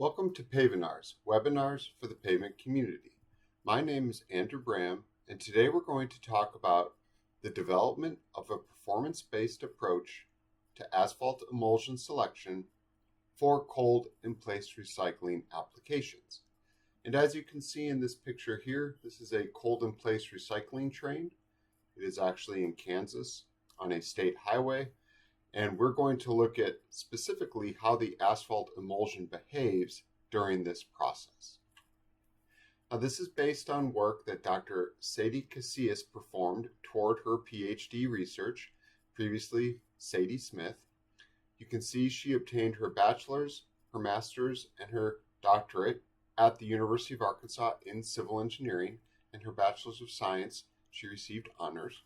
Welcome to Pavonars, webinars for the pavement community. My name is Andrew Braham, and today we're going to talk about the development of a performance-based approach to asphalt emulsion selection for cold in place recycling applications. And as you can see in this picture here, this is a cold in place recycling train. It is actually in Kansas on a state highway. And we're going to look at specifically how the asphalt emulsion behaves during this process. Now, this is based on work that Dr. Sadie Casillas performed toward her PhD research, previously Sadie Smith. You can see she obtained her bachelor's, her master's, and her doctorate at the University of Arkansas in civil engineering, and her bachelor's of science she received honors.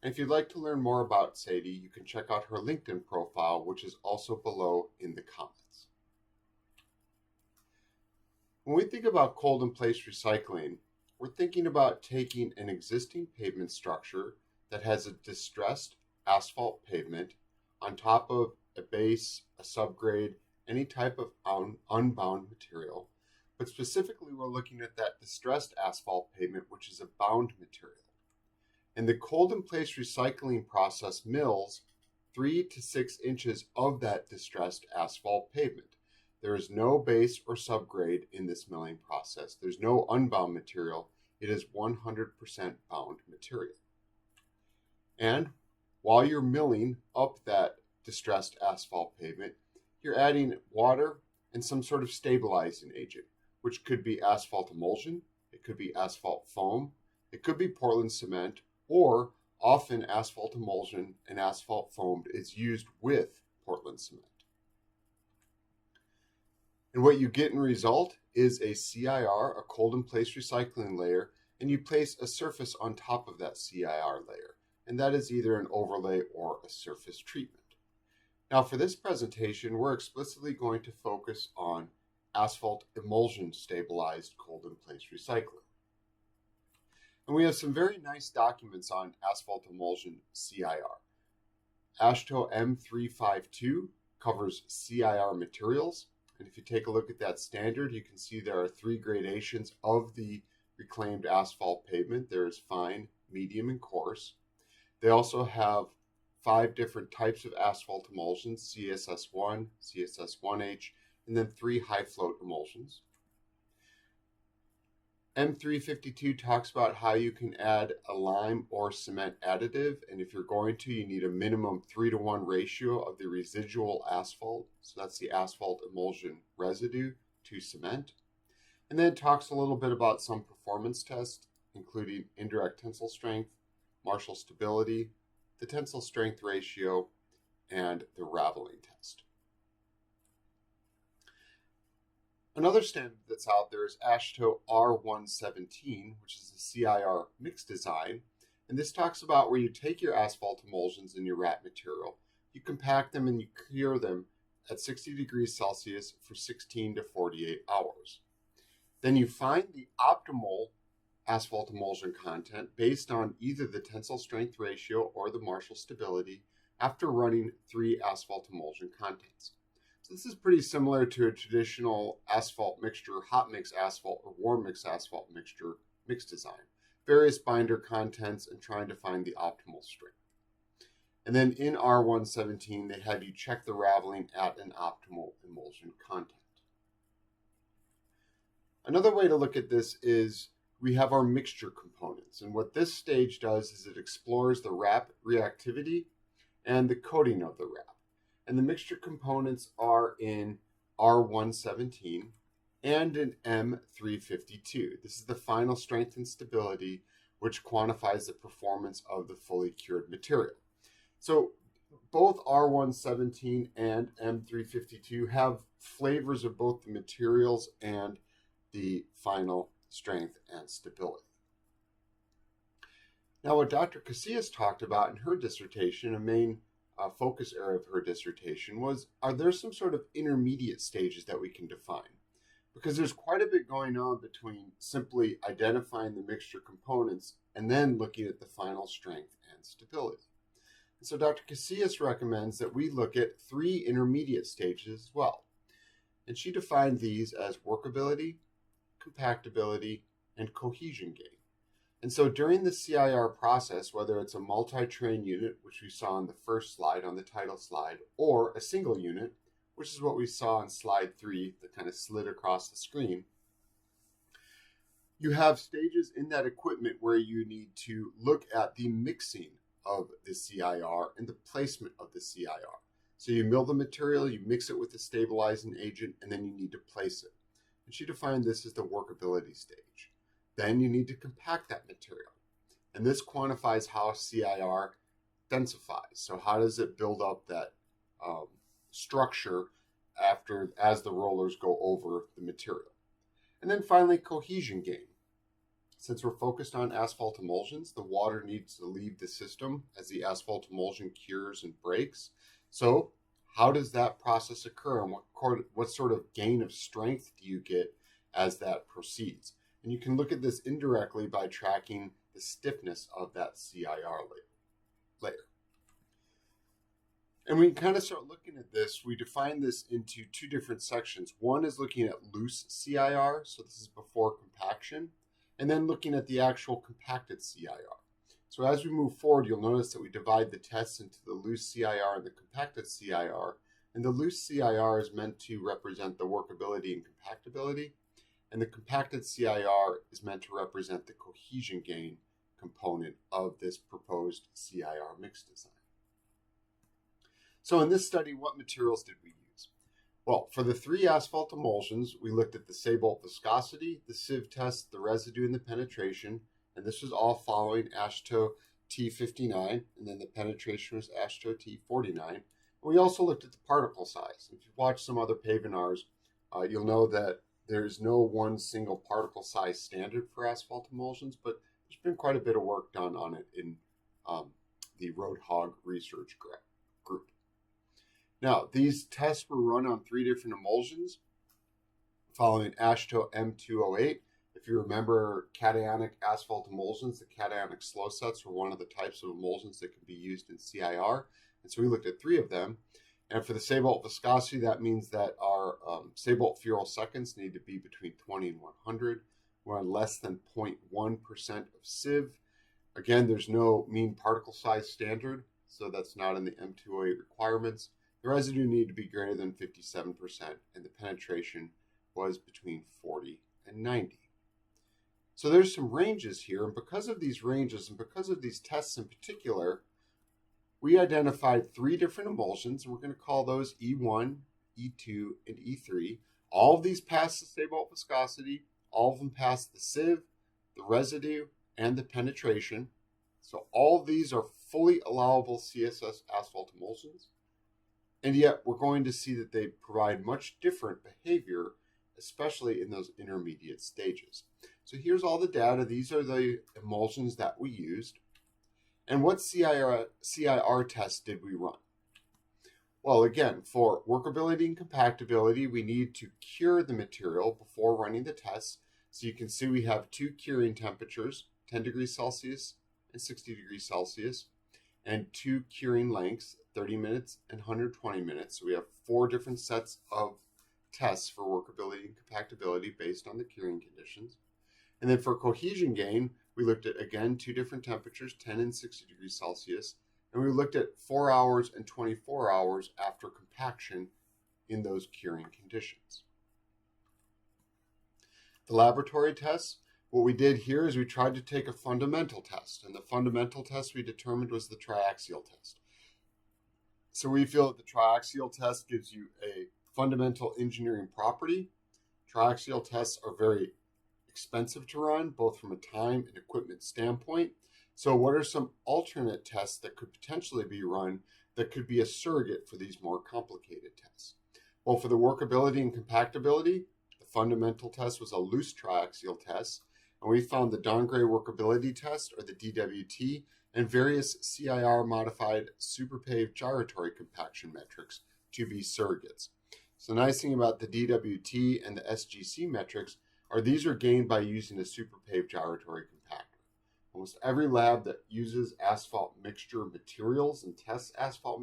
And if you'd like to learn more about Sadie, you can check out her LinkedIn profile, which is also below in the comments. When we think about cold in place recycling, we're thinking about taking an existing pavement structure that has a distressed asphalt pavement on top of a base, a subgrade, any type of unbound material. But specifically, we're looking at that distressed asphalt pavement, which is a bound material. And the cold in place recycling process mills 3 to 6 inches of that distressed asphalt pavement. There is no base or subgrade in this milling process. There's no unbound material. It is 100% bound material. And while you're milling up that distressed asphalt pavement, you're adding water and some sort of stabilizing agent, which could be asphalt emulsion, it could be asphalt foam, it could be Portland cement, or often asphalt emulsion and asphalt foam is used with Portland cement. And what you get in result is a CIR, a cold in place recycling layer, and you place a surface on top of that CIR layer. And that is either an overlay or a surface treatment. Now for this presentation, we're explicitly going to focus on asphalt emulsion stabilized cold in place recycling. And we have some very nice documents on asphalt emulsion CIR. AASHTO M352 covers CIR materials. And if you take a look at that standard, you can see there are 3 gradations of the reclaimed asphalt pavement. There is fine, medium, and coarse. They also have 5 different types of asphalt emulsions, CSS1, CSS1H, and then 3 high float emulsions. M352 talks about how you can add a lime or cement additive, and if you're going to, you need a minimum 3-to-1 ratio of the residual asphalt, so that's the asphalt emulsion residue to cement. And then it talks a little bit about some performance tests, including indirect tensile strength, Marshall stability, the tensile strength ratio, and the raveling test. Another standard that's out there is AASHTO R117, which is a CIR mixed design. And this talks about where you take your asphalt emulsions and your rat material, you compact them and you cure them at 60 degrees Celsius for 16 to 48 hours. Then you find the optimal asphalt emulsion content based on either the tensile strength ratio or the Marshall stability after running 3 asphalt emulsion contents. So this is pretty similar to a traditional asphalt mixture, hot mix asphalt or warm mix asphalt mixture mix design. Various binder contents and trying to find the optimal strength. And then in R117, they have you check the raveling at an optimal emulsion content. Another way to look at this is we have our mixture components. And what this stage does is it explores the wrap reactivity and the coating of the wrap. And the mixture components are in R117 and in M352. This is the final strength and stability, which quantifies the performance of the fully cured material. So both R117 and M352 have flavors of both the materials and the final strength and stability. Now, what Dr. Casillas talked about in her dissertation, a main focus area of her dissertation was, are there some sort of intermediate stages that we can define? Because there's quite a bit going on between simply identifying the mixture components and then looking at the final strength and stability. And so Dr. Casillas recommends that we look at 3 intermediate stages as well. and she defined these as workability, compactability, and cohesion gain. And so during the CIR process, whether it's a multi-train unit, which we saw on the first slide, on the title slide, or a single unit, which is what we saw on slide 3 that kind of slid across the screen, you have stages in that equipment where you need to look at the mixing of the CIR and the placement of the CIR. So you mill the material, you mix it with the stabilizing agent, and then you need to place it. And she defined this as the workability stage. Then you need to compact that material. And this quantifies how CIR densifies. So how does it build up that structure as the rollers go over the material? And then finally, cohesion gain. Since we're focused on asphalt emulsions, the water needs to leave the system as the asphalt emulsion cures and breaks. So how does that process occur, and what sort of gain of strength do you get as that proceeds? And you can look at this indirectly by tracking the stiffness of that CIR layer. And we can kind of start looking at this. We define this into two different sections. One is looking at loose CIR, so this is before compaction, and then looking at the actual compacted CIR. So as we move forward, you'll notice that we divide the tests into the loose CIR and the compacted CIR. And the loose CIR is meant to represent the workability and compactability, and the compacted CIR is meant to represent the cohesion gain component of this proposed CIR mix design. So in this study, what materials did we use? Well, for the 3 asphalt emulsions, we looked at the Asphalt viscosity, the sieve test, the residue, and the penetration. And this was all following AASHTO T59, and then the penetration was AASHTO T49. And we also looked at the particle size. If you've watched some other pavonars, you'll know that there's no one single particle size standard for asphalt emulsions, but there's been quite a bit of work done on it in the Roadhog research group. Now, these tests were run on 3 different emulsions following AASHTO M208. If you remember cationic asphalt emulsions, the cationic slow sets were one of the types of emulsions that can be used in CIR. And so we looked at 3 of them. And for the Asphalt viscosity, that means that our Asphalt furroseconds need to be between 20 and 100. We're on less than 0.1% of sieve. Again, there's no mean particle size standard, so that's not in the M208 requirements. The residue needed to be greater than 57%, and the penetration was between 40 and 90. So there's some ranges here, and because of these ranges and because of these tests in particular, we identified 3 different emulsions, and we're going to call those E1, E2, and E3. All of these pass the Asphalt viscosity, all of them pass the sieve, the residue, and the penetration. So all of these are fully allowable CSS asphalt emulsions, and yet we're going to see that they provide much different behavior, especially in those intermediate stages. So here's all the data. These are the emulsions that we used. And what CIR test did we run? Well, again, for workability and compactability, we need to cure the material before running the test. So you can see we have 2 curing temperatures, 10 degrees Celsius and 60 degrees Celsius, and 2 curing lengths, 30 minutes and 120 minutes. So we have 4 different sets of tests for workability and compactability based on the curing conditions. And then for cohesion gain, we looked at, again, 2 different temperatures, 10 and 60 degrees Celsius. And we looked at 4 hours and 24 hours after compaction in those curing conditions. The laboratory tests, what we did here is we tried to take a fundamental test. And the fundamental test we determined was the triaxial test. So we feel that the triaxial test gives you a fundamental engineering property. Triaxial tests are very expensive to run, both from a time and equipment standpoint. So what are some alternate tests that could potentially be run that could be a surrogate for these more complicated tests? Well, for the workability and compactability, the fundamental test was a loose triaxial test, and we found the Dongray workability test, or the DWT, and various CIR modified superpave gyratory compaction metrics to be surrogates. So the nice thing about the DWT and the SGC metrics are these are gained by using a superpave gyratory compactor. Almost every lab that uses asphalt mixture materials and tests asphalt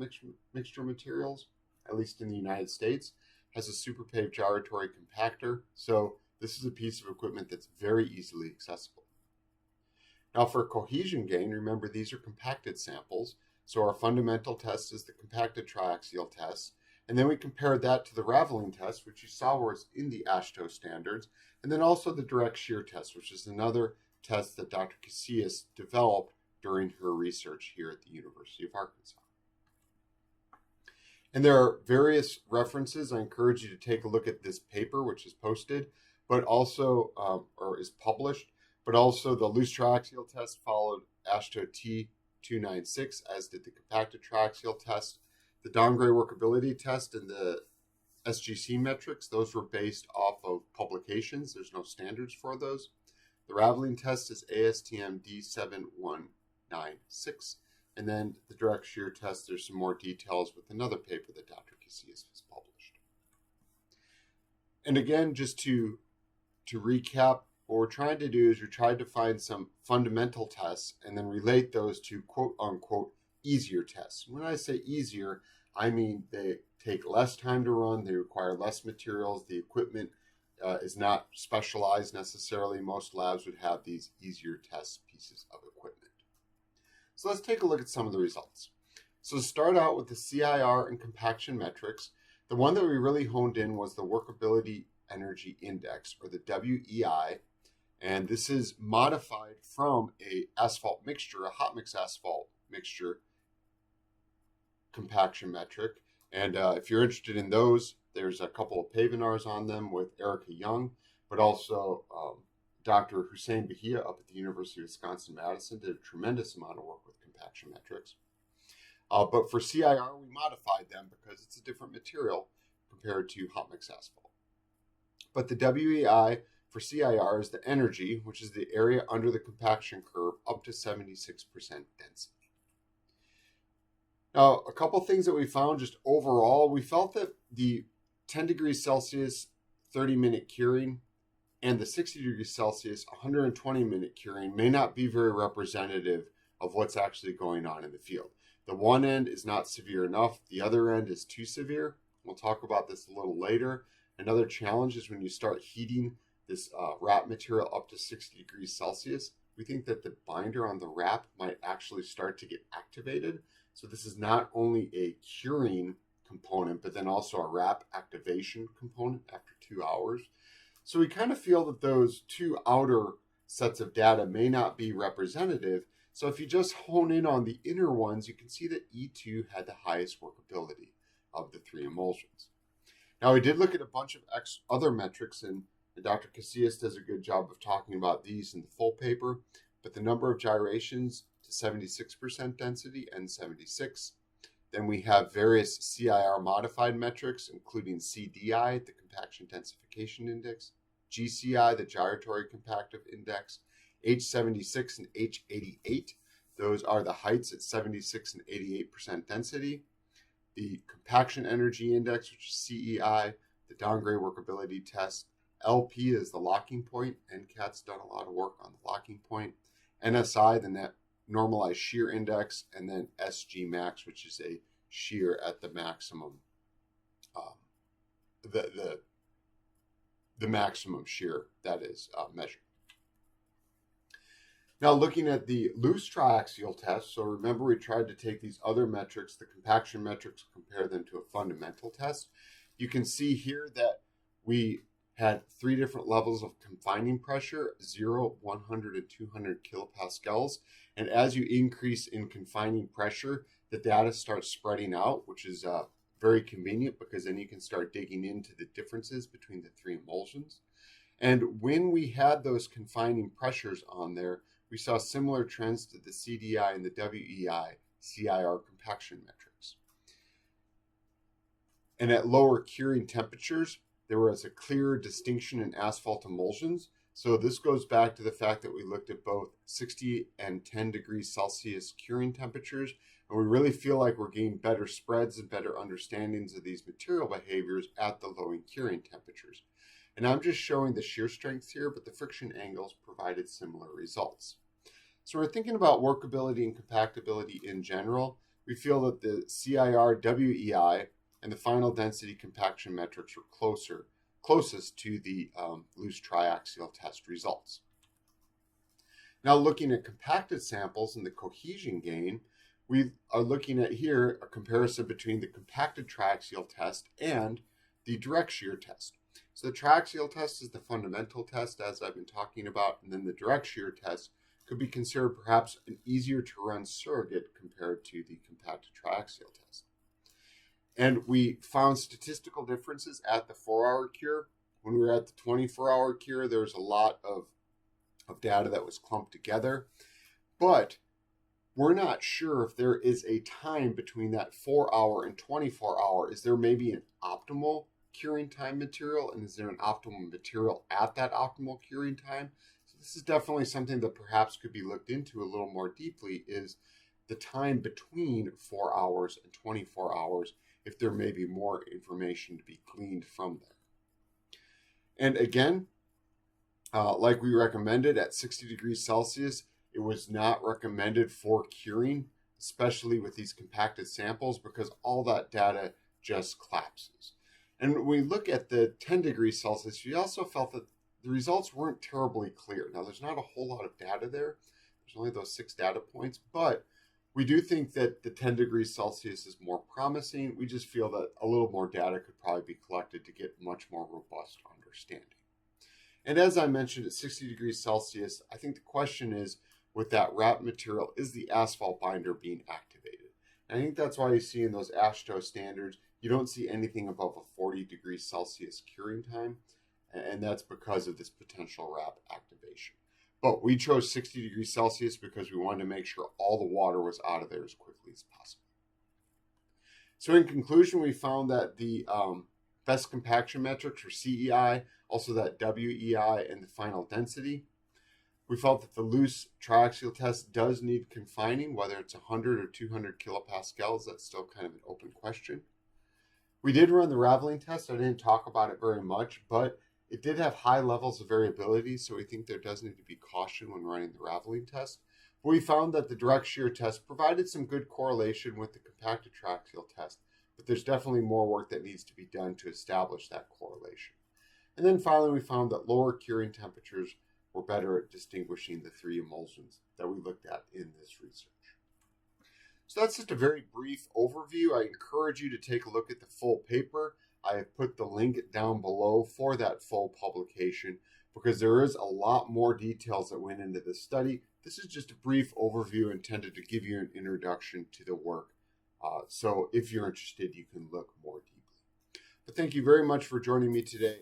mixture materials, at least in the United States, has a super paved gyratory compactor, so this is a piece of equipment that's very easily accessible. Now for cohesion gain, remember these are compacted samples, so our fundamental test is the compacted triaxial test, and then we compared that to the raveling test, which you saw was in the AASHTO standards, and then also the direct shear test, which is another test that Dr. Casillas developed during her research here at the University of Arkansas. And there are various references. I encourage you to take a look at this paper, which is posted, but also, or is published, but also the loose triaxial test followed AASHTO T296, as did the compacted triaxial test. The Dongray workability test and the SGC metrics, those were based off of publications. There's no standards for those. The raveling test is ASTM D7196. And then the direct shear test, there's some more details with another paper that Dr. Casillas has published. And again, just to recap, what we're trying to do is we're trying to find some fundamental tests and then relate those to quote unquote easier tests. When I say easier, I mean they take less time to run, they require less materials, the equipment is not specialized necessarily. Most labs would have these easier test pieces of equipment. So let's take a look at some of the results. So to start out with the CIR and compaction metrics, the one that we really honed in was the workability energy index, or the WEI, and this is modified from a asphalt mixture, a hot mix asphalt mixture compaction metric. And if you're interested in those, there's a couple of Pavinars on them with Erica Young, but also Dr. Hussein Bahia up at the University of Wisconsin-Madison did a tremendous amount of work with compaction metrics. But for CIR, we modified them because it's a different material compared to hot mix asphalt. But the WEI for CIR is the energy, which is the area under the compaction curve, up to 76% density. Now, a couple things that we found just overall, we felt that the 10 degrees Celsius 30-minute curing and the 60 degrees Celsius 120-minute curing may not be very representative of what's actually going on in the field. The one end is not severe enough. The other end is too severe. We'll talk about this a little later. Another challenge is when you start heating this wrap material up to 60 degrees Celsius, we think that the binder on the wrap might actually start to get activated. So this is not only a curing component, but then also a wrap activation component after 2 hours. So we kind of feel that those two outer sets of data may not be representative. So if you just hone in on the inner ones, you can see that E2 had the highest workability of the three emulsions. Now we did look at a bunch of other metrics, and Dr. Casillas does a good job of talking about these in the full paper, but the number of gyrations to 76% density and 76. Then we have various CIR modified metrics, including CDI, the compaction densification index, GCI, the gyratory compactive index, H76 and H88. Those are the heights at 76 and 88% density. The compaction energy index, which is CEI, the Dongray workability test. LP is the locking point. NCAT's done a lot of work on the locking point. NSI, the net normalized shear index, and then SG max, which is a shear at the maximum, the maximum shear that is measured. Now looking at the loose triaxial test, so remember we tried to take these other metrics, the compaction metrics, compare them to a fundamental test. You can see here that we had 3 different levels of confining pressure, 0, 100, and 200 kilopascals. And as you increase in confining pressure, the data starts spreading out, which is very convenient because then you can start digging into the differences between the 3 emulsions. And when we had those confining pressures on there, we saw similar trends to the CDI and the WEI CIR compaction metrics. And at lower curing temperatures, there was a clear distinction in asphalt emulsions. So this goes back to the fact that we looked at both 60 and 10 degrees Celsius curing temperatures, and we really feel like we're getting better spreads and better understandings of these material behaviors at the low and curing temperatures. And I'm just showing the shear strengths here, but the friction angles provided similar results. So we're thinking about workability and compactability in general. We feel that the CIR WEI and the final density compaction metrics were closest to the loose triaxial test results. Now, looking at compacted samples and the cohesion gain, we are looking at here a comparison between the compacted triaxial test and the direct shear test. So the triaxial test is the fundamental test, as I've been talking about, and then the direct shear test could be considered perhaps an easier to run surrogate compared to the compacted triaxial test. And we found statistical differences at the 4-hour cure. When we were at the 24-hour cure, there was a lot of data that was clumped together, but we're not sure if there is a time between that 4-hour and 24-hour. Is there maybe an optimal curing time material, and is there an optimal material at that optimal curing time? So this is definitely something that perhaps could be looked into a little more deeply, is the time between 4 hours and 24 hours, if there may be more information to be gleaned from there. And again, like we recommended at 60 degrees Celsius, it was not recommended for curing, especially with these compacted samples, because all that data just collapses. And when we look at the 10 degrees Celsius, we also felt that the results weren't terribly clear. Now, there's not a whole lot of data there. There's only those 6 data points, but we do think that the 10 degrees Celsius is more promising. We just feel that a little more data could probably be collected to get much more robust understanding. And as I mentioned, at 60 degrees Celsius, I think the question is, with that wrap material, is the asphalt binder being activated? And I think that's why you see in those AASHTO standards, you don't see anything above a 40 degrees Celsius curing time, and that's because of this potential wrap activation. But we chose 60 degrees Celsius because we wanted to make sure all the water was out of there as quickly as possible. So in conclusion, we found that the best compaction metrics were CEI, also that WEI, and the final density. We felt that the loose triaxial test does need confining, whether it's 100 or 200 kilopascals. That's still kind of an open question. We did run the raveling test. I didn't talk about it very much, but it did have high levels of variability, so we think there does need to be caution when running the raveling test. But we found that the direct shear test provided some good correlation with the compacted triaxial test, but there's definitely more work that needs to be done to establish that correlation. And then finally, we found that lower curing temperatures were better at distinguishing the 3 emulsions that we looked at in this research. So that's just a very brief overview. I encourage you to take a look at the full paper. I have put the link down below for that full publication because there is a lot more details that went into this study. This is just a brief overview intended to give you an introduction to the work. So if you're interested, you can look more deeply. But thank you very much for joining me today.